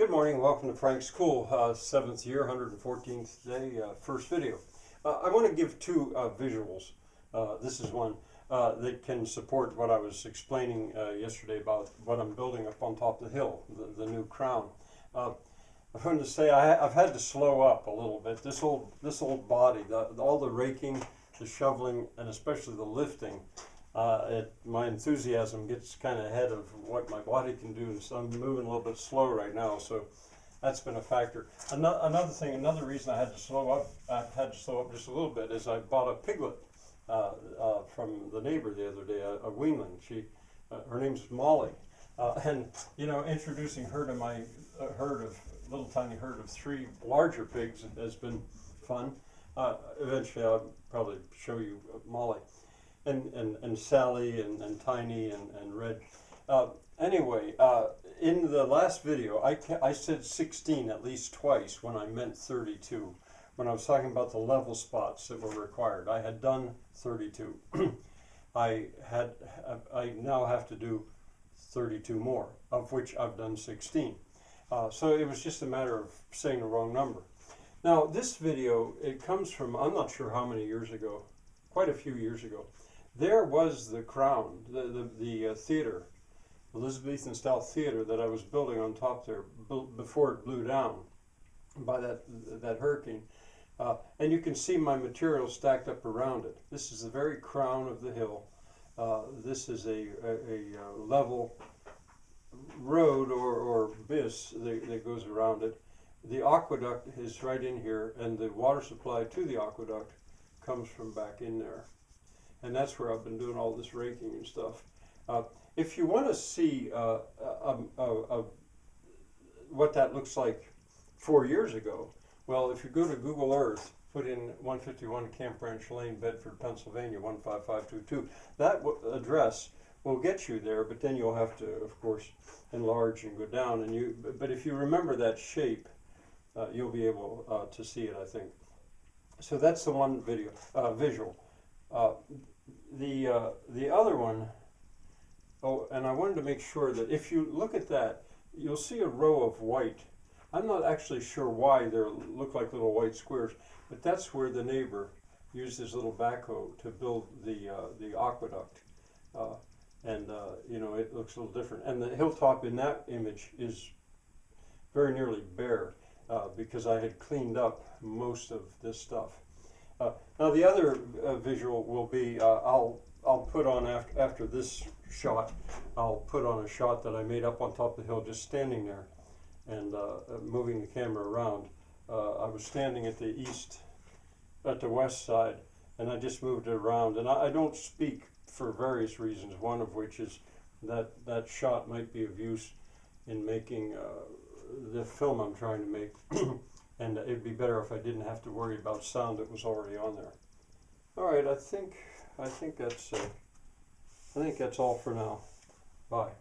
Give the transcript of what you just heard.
Good morning, welcome to Frank's Cool, 7th year, 114th day, first video. I want to give two visuals. This is one that can support what I was explaining yesterday about what I'm building up on top of the hill, the new crown. I wanted to say I've had to slow up a little bit. This old body, all the raking, the shoveling, and especially the lifting, my enthusiasm gets kind of ahead of what my body can do, so I'm moving a little bit slow right now. So that's been a factor. Another reason I had to slow up just a little bit is I bought a piglet from the neighbor the other day, a weanling. Her name's Molly, and introducing her to my little tiny herd of three larger pigs has been fun. Eventually, I'll probably show you Molly. And Sally and Tiny and Red. Anyway, in the last video, I said 16 at least twice when I meant 32. When I was talking about the level spots that were required, I had done 32. I now have to do 32 more, of which I've done 16. So it was just a matter of saying the wrong number. Now this video, it comes from, I'm not sure how many years ago, quite a few years ago. There was the Crown, the theater, Elizabethan style theater that I was building on top there before it blew down by that hurricane. And you can see my material stacked up around it. This is the very crown of the hill. This is a level road or bis that goes around it. The aqueduct is right in here, and the water supply to the aqueduct comes from back in there. And that's where I've been doing all this raking and stuff. If you want to see what that looks like 4 years ago, well, if you go to Google Earth, put in 151 Camp Branch Lane, Bedford, Pennsylvania, 15522, that address will get you there, but then you'll have to, of course, enlarge and go down. But if you remember that shape, you'll be able to see it, I think. So that's the one visual. The other one, and I wanted to make sure that if you look at that, you'll see a row of white. I'm not actually sure why they look like little white squares, but that's where the neighbor used his little backhoe to build the aqueduct. It looks a little different. And the hilltop in that image is very nearly bare because I had cleaned up most of this stuff. Now the other visual will be, I'll put on after this shot, I'll put on a shot that I made up on top of the hill just standing there and moving the camera around. I was standing at the west side, and I just moved it around. And I don't speak for various reasons, one of which is that shot might be of use in making the film I'm trying to make. And it'd be better if I didn't have to worry about sound that was already on there. All right, I think that's all for now. Bye.